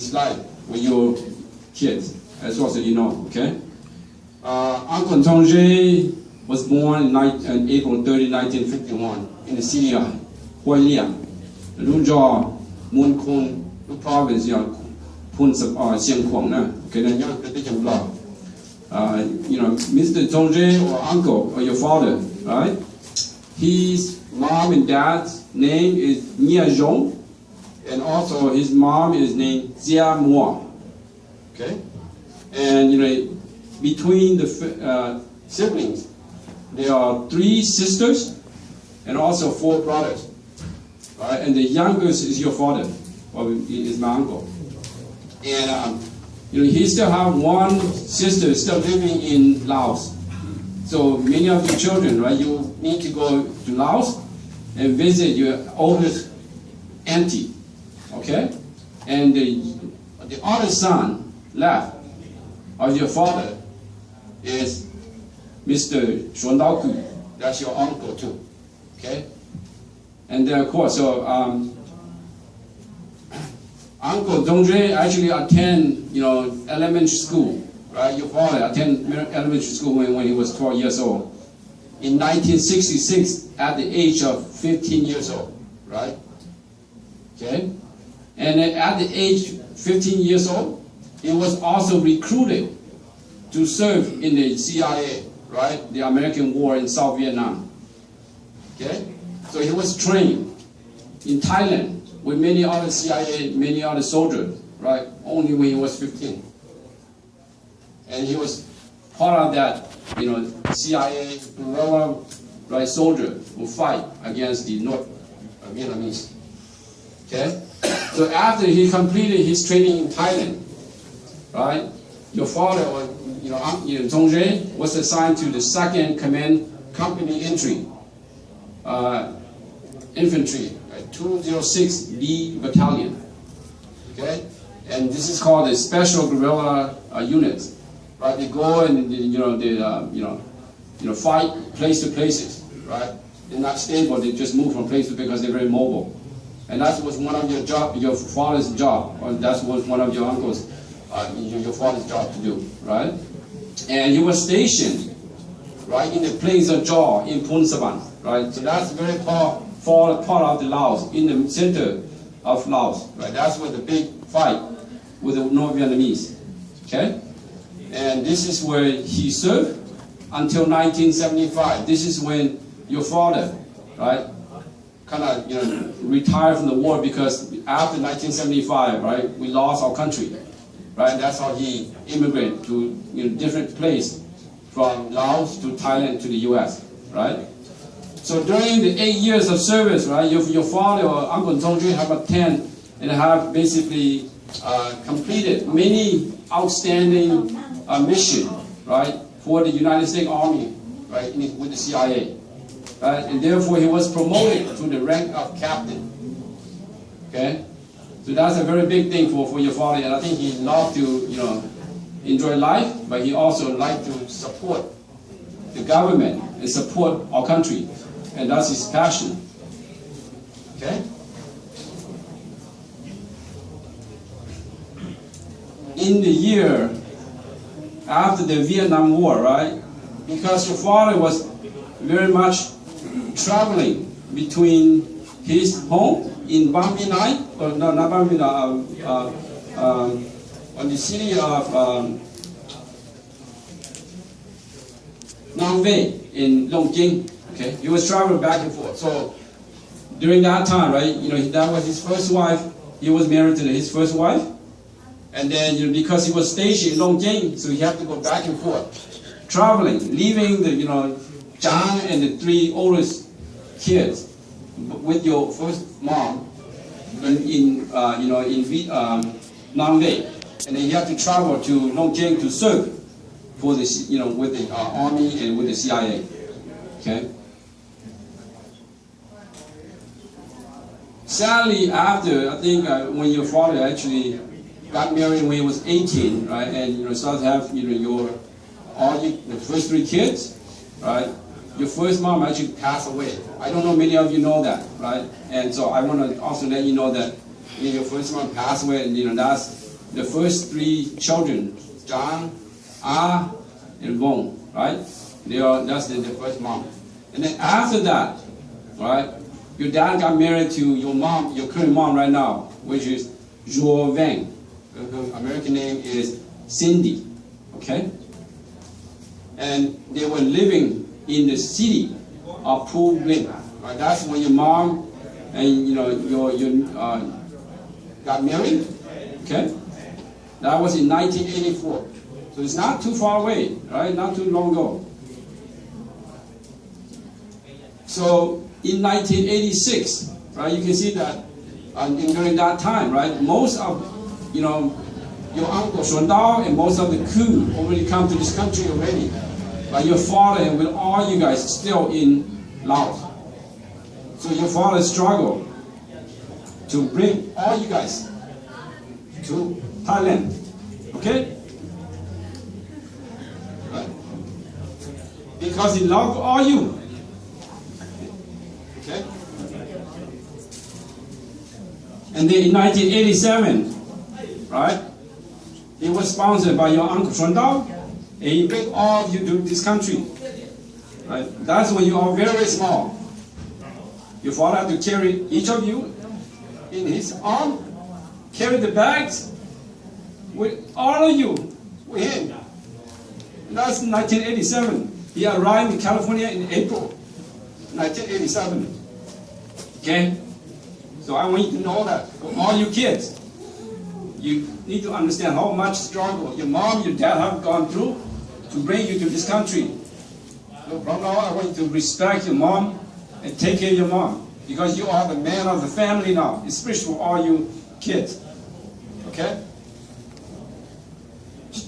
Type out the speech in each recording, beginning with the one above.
his life with your kids, as well as you know, okay? Uncle Ntxhoo was born on April 30, 1951 in the city of Hua Liang, Luzhou, Munkun, the province of Xian Kuang, Mr. Ntxhoo or uncle or your father, right? His mom and dad's name is Ntxhoo, and also his mom is named Jia Mua. Okay, and between the siblings, there are 3 sisters and also 4 brothers. Right, and the youngest is your father, or is my uncle. And he still have 1 sister still living in Laos. So many of your children, right, you need to go to Laos and visit your oldest auntie, okay? And the other son left of your father is Mr. Ntxhoo Kwm. That's your uncle too, okay? And then of course, so Uncle Ntxhoo actually attend, elementary school, right? Your father attended elementary school when he was 12 years old. In 1966, at the age of 15 years old, right? Okay? And then at the age 15 years old, he was also recruited to serve in the CIA, right? The American war in South Vietnam. Okay? So he was trained in Thailand with many other CIA, many other soldiers, right? Only when he was 15. And he was part of that, CIA guerrilla, right, soldier who fight against the North Vietnamese. Okay? So after he completed his training in Thailand, right, your father, Ntxhoo, was assigned to the 2nd Command Company Infantry, 206B Battalion. Okay? And this is called a Special Guerrilla Unit. Right? They go and fight place to places. Right? They're not stable. They just move from place to place because they're very mobile. And that was one of your father's job, or that was one of your uncle's, your father's job to do. Right? And he was stationed, right, in the plains of Jaw in Phun Savan. Right? So that's very part of the Laos, in the center of Laos. Right? That's where the big fight with the North Vietnamese. Okay? And this is where he served until 1975. This is when your father, right, kind of retired from the war, because after 1975, right, we lost our country. Right? That's how he immigrated to different place, from Laos to Thailand to the U.S. Right? So during the 8 years of service, right, your father or Uncle Ntxhoo have attended and have basically completed many outstanding mission, right, for the United States Army, right, with the CIA, right, and therefore he was promoted to the rank of captain. Okay, so that's a very big thing for your father, and I think he loved to enjoy life, but he also liked to support the government and support our country, and that's his passion. Okay. In the year after the Vietnam War, right? Because your father was very much traveling between his home in Ban Vinai, or no, not Ban Vinai, on the city of Nam Vey in Long Jing. Okay, he was traveling back and forth. So during that time, right? That was his first wife. He was married to his first wife. And then, because he was stationed in Longjing, so he had to go back and forth, traveling, leaving the, Zhang and the 3 oldest kids with your first mom in Nam Vey, and then he had to travel to Longjing to serve for the, with the army and with the CIA. Okay. Sadly, after I think when your father actually got married when he was 18, right, and started to have the first 3 kids, right? Your first mom actually passed away. I don't know many of you know that, right? And so I want to also let you know that your first mom passed away, and that's the first three children, John, Ah, and Wong, right? That's the first mom. And then after that, right, your dad got married to your mom, your current mom right now, which is Zhuo Wang. Her American name is Cindy, okay? And they were living in the city of Pu Lin. Right? That's when your mom and you got married, okay? That was in 1984. So it's not too far away, right? Not too long ago. So in 1986, right, you can see that during that time, right, most of, your uncle Xuan Dao and most of the Kue already come to this country already. But your father and with all you guys still in Laos. So your father struggled to bring all you guys to Thailand, okay? Right? Because he loved all you. Okay? And then in 1987, right, he was sponsored by your uncle Xuan Dao, and he bring all of you to this country. Right? That's when you are very small. Your father had to carry each of you in his arm, carry the bags with all of you with him. That's 1987. He arrived in California in April 1987. Okay? So I want you to know that for all you kids, you need to understand how much struggle your mom, your dad have gone through to bring you to this country. So from now on, I want you to respect your mom and take care of your mom, because you are the man of the family now, especially for all you kids. Okay? He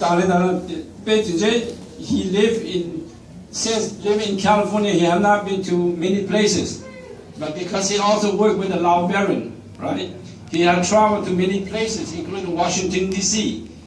since living in California, he has not been to many places. But because he also worked with the Lao Baron, right? He had traveled to many places, including Washington, D.C.